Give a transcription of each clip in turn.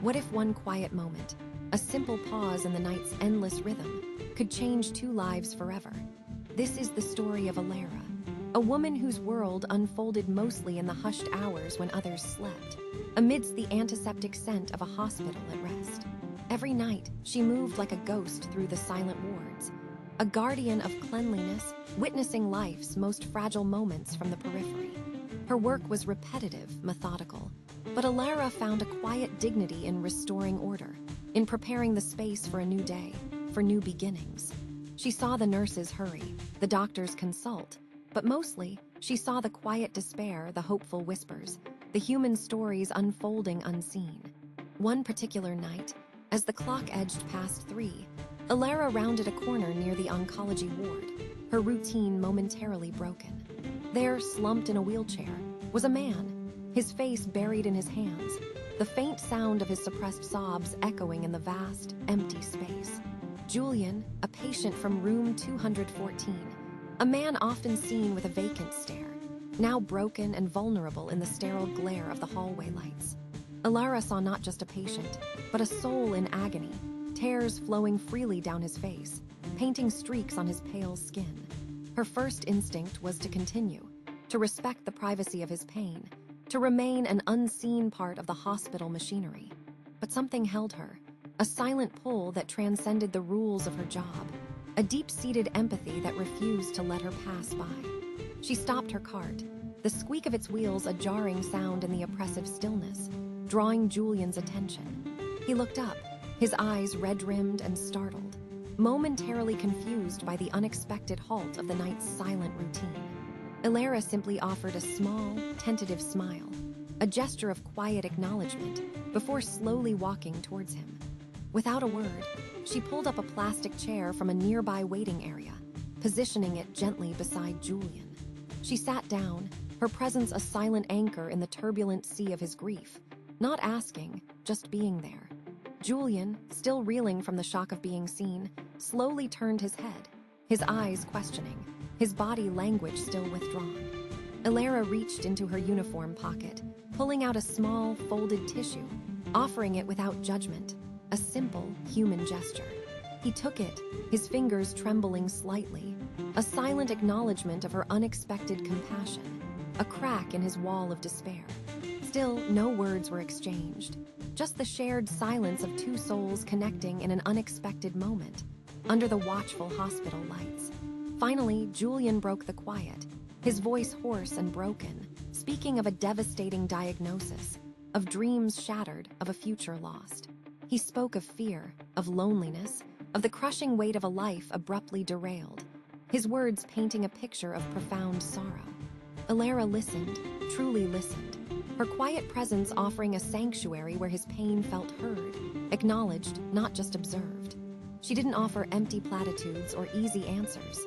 What if one quiet moment, a simple pause in the night's endless rhythm, could change two lives forever? This is the story of Elara, a woman whose world unfolded mostly in the hushed hours when others slept, amidst the antiseptic scent of a hospital at rest. Every night, she moved like a ghost through the silent wards, a guardian of cleanliness, witnessing life's most fragile moments from the periphery. Her work was repetitive, methodical, but Elara found a quiet dignity in restoring order, in preparing the space for a new day, for new beginnings. She saw the nurses hurry, the doctors consult, but mostly, she saw the quiet despair, the hopeful whispers, the human stories unfolding unseen. One particular night, as the clock edged past 3, Elara rounded a corner near the oncology ward, her routine momentarily broken. There, slumped in a wheelchair, was a man, his face buried in his hands, the faint sound of his suppressed sobs echoing in the vast, empty space. Julian, a patient from room 214, a man often seen with a vacant stare, now broken and vulnerable in the sterile glare of the hallway lights. Elara saw not just a patient, but a soul in agony, tears flowing freely down his face, painting streaks on his pale skin. Her first instinct was to continue, to respect the privacy of his pain, to remain an unseen part of the hospital machinery. But something held her, a silent pull that transcended the rules of her job, a deep-seated empathy that refused to let her pass by. She stopped her cart, the squeak of its wheels a jarring sound in the oppressive stillness, drawing Julian's attention. He looked up, his eyes red-rimmed and startled, momentarily confused by the unexpected halt of the night's silent routine. Elara simply offered a small, tentative smile, a gesture of quiet acknowledgement, before slowly walking towards him. Without a word, she pulled up a plastic chair from a nearby waiting area, positioning it gently beside Julian. She sat down, her presence a silent anchor in the turbulent sea of his grief, not asking, just being there. Julian, still reeling from the shock of being seen, slowly turned his head, his eyes questioning, his body language still withdrawn. Elara reached into her uniform pocket, pulling out a small, folded tissue, offering it without judgment, a simple, human gesture. He took it, his fingers trembling slightly, a silent acknowledgement of her unexpected compassion, a crack in his wall of despair. Still, no words were exchanged, just the shared silence of two souls connecting in an unexpected moment, under the watchful hospital lights. Finally, Julian broke the quiet, his voice hoarse and broken, speaking of a devastating diagnosis, of dreams shattered, of a future lost. He spoke of fear, of loneliness, of the crushing weight of a life abruptly derailed, his words painting a picture of profound sorrow. Elara listened, truly listened, her quiet presence offering a sanctuary where his pain felt heard, acknowledged, not just observed. She didn't offer empty platitudes or easy answers.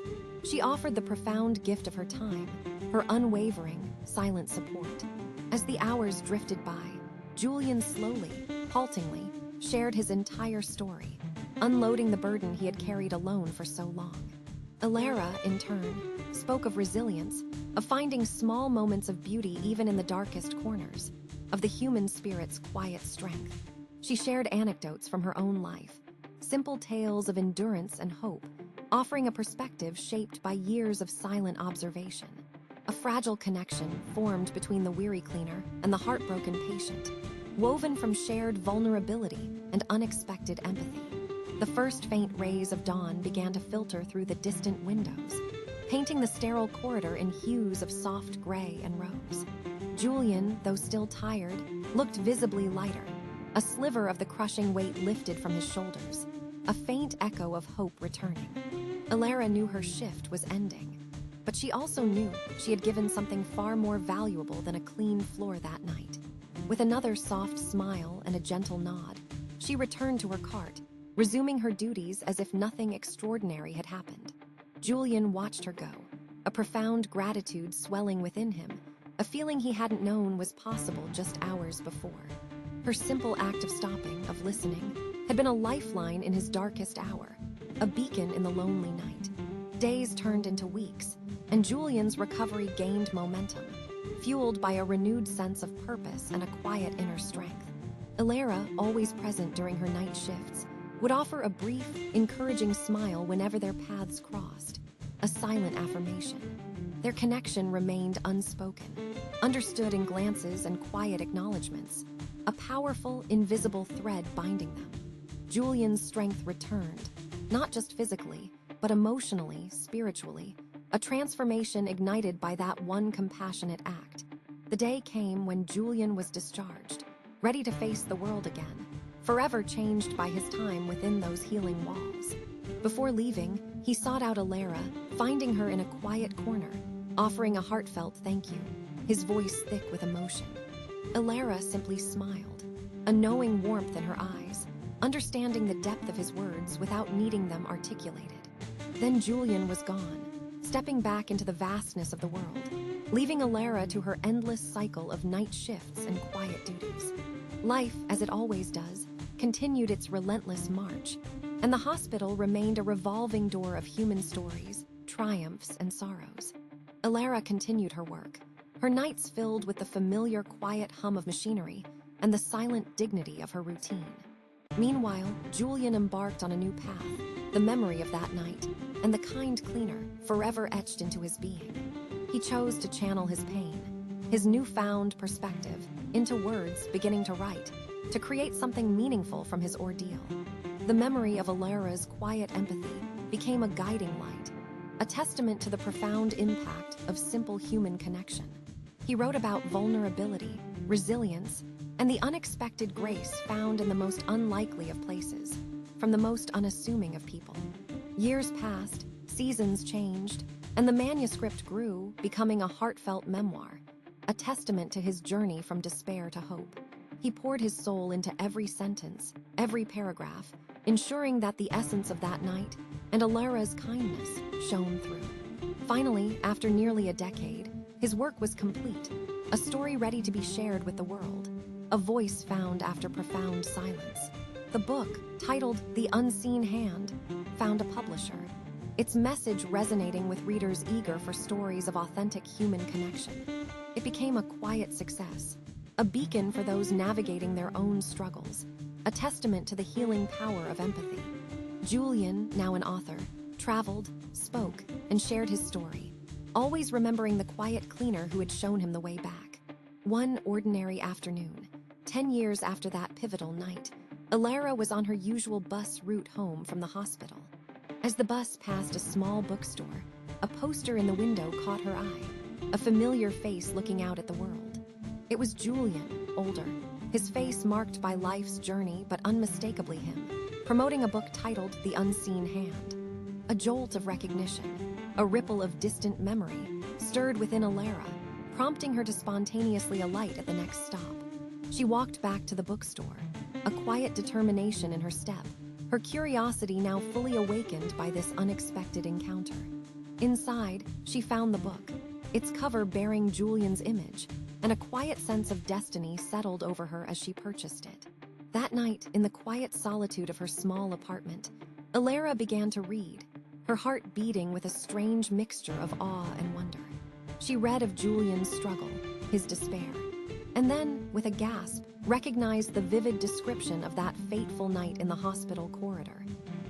She offered the profound gift of her time, her unwavering, silent support. As the hours drifted by, Julian slowly, haltingly, shared his entire story, unloading the burden he had carried alone for so long. Elara, in turn, spoke of resilience, of finding small moments of beauty even in the darkest corners, of the human spirit's quiet strength. She shared anecdotes from her own life, simple tales of endurance and hope, offering a perspective shaped by years of silent observation. A fragile connection formed between the weary cleaner and the heartbroken patient, woven from shared vulnerability and unexpected empathy. The first faint rays of dawn began to filter through the distant windows, painting the sterile corridor in hues of soft gray and rose. Julian, though still tired, looked visibly lighter, a sliver of the crushing weight lifted from his shoulders, a faint echo of hope returning. Elara knew her shift was ending, but she also knew she had given something far more valuable than a clean floor that night. With another soft smile and a gentle nod, she returned to her cart, resuming her duties as if nothing extraordinary had happened. Julian watched her go, a profound gratitude swelling within him, a feeling he hadn't known was possible just hours before. Her simple act of stopping, of listening, had been a lifeline in his darkest hour, a beacon in the lonely night. Days turned into weeks, and Julian's recovery gained momentum, fueled by a renewed sense of purpose and a quiet inner strength. Elara, always present during her night shifts, would offer a brief, encouraging smile whenever their paths crossed, a silent affirmation. Their connection remained unspoken, understood in glances and quiet acknowledgments, a powerful, invisible thread binding them. Julian's strength returned, not just physically, but emotionally, spiritually, a transformation ignited by that one compassionate act. The day came when Julian was discharged, ready to face the world again, forever changed by his time within those healing walls. Before leaving, he sought out Elara, finding her in a quiet corner, offering a heartfelt thank you, his voice thick with emotion. Elara simply smiled, a knowing warmth in her eyes, understanding the depth of his words without needing them articulated. Then Julian was gone, stepping back into the vastness of the world, leaving Elara to her endless cycle of night shifts and quiet duties. Life, as it always does, continued its relentless march, and the hospital remained a revolving door of human stories, triumphs, and sorrows. Elara continued her work, her nights filled with the familiar quiet hum of machinery and the silent dignity of her routine. Meanwhile, Julian embarked on a new path, the memory of that night, and the kind cleaner forever etched into his being. He chose to channel his pain, his newfound perspective, into words, beginning to write, to create something meaningful from his ordeal. The memory of Elara's quiet empathy became a guiding light, a testament to the profound impact of simple human connection. He wrote about vulnerability, resilience, and the unexpected grace found in the most unlikely of places, from the most unassuming of people. Years passed, seasons changed, and the manuscript grew, becoming a heartfelt memoir, a testament to his journey from despair to hope. He poured his soul into every sentence, every paragraph, ensuring that the essence of that night and Elara's kindness shone through. Finally, after nearly a decade, his work was complete, a story ready to be shared with the world, a voice found after profound silence. The book, titled The Unseen Hand, found a publisher, its message resonating with readers eager for stories of authentic human connection. It became a quiet success, a beacon for those navigating their own struggles, a testament to the healing power of empathy. Julian, now an author, traveled, spoke, and shared his story, always remembering the quiet cleaner who had shown him the way back. One ordinary afternoon, 10 years after that pivotal night, Elara was on her usual bus route home from the hospital. As the bus passed a small bookstore, a poster in the window caught her eye, a familiar face looking out at the world. It was Julian, older, his face marked by life's journey but unmistakably him, promoting a book titled The Unseen Hand. A jolt of recognition, a ripple of distant memory, stirred within Elara, prompting her to spontaneously alight at the next stop. She walked back to the bookstore, a quiet determination in her step, her curiosity now fully awakened by this unexpected encounter. Inside, she found the book, its cover bearing Julian's image, and a quiet sense of destiny settled over her as she purchased it. That night, in the quiet solitude of her small apartment, Elara began to read, her heart beating with a strange mixture of awe and wonder. She read of Julian's struggle, his despair, and then, with a gasp, recognized the vivid description of that fateful night in the hospital corridor.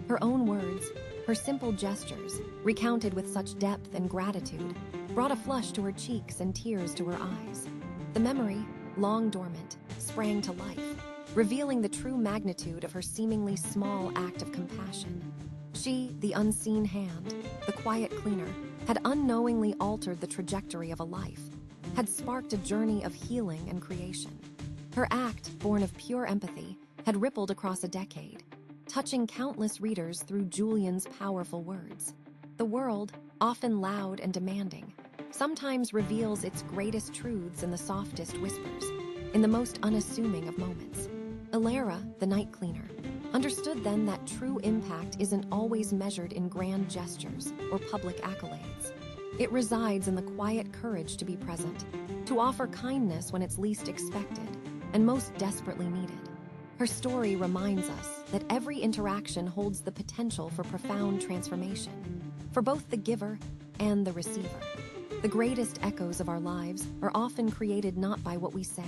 Her own words, her simple gestures, recounted with such depth and gratitude, brought a flush to her cheeks and tears to her eyes. The memory, long dormant, sprang to life, revealing the true magnitude of her seemingly small act of compassion. She, the unseen hand, the quiet cleaner, had unknowingly altered the trajectory of a life, had sparked a journey of healing and creation. Her act, born of pure empathy, had rippled across a decade, touching countless readers through Julian's powerful words. The world, often loud and demanding, sometimes reveals its greatest truths in the softest whispers, in the most unassuming of moments. Elara, the night cleaner, understood then that true impact isn't always measured in grand gestures or public accolades. It resides in the quiet courage to be present, to offer kindness when it's least expected and most desperately needed. Her story reminds us that every interaction holds the potential for profound transformation, for both the giver and the receiver. The greatest echoes of our lives are often created not by what we say,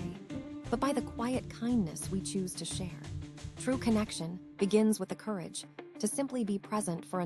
but by the quiet kindness we choose to share. True connection begins with the courage to simply be present for another.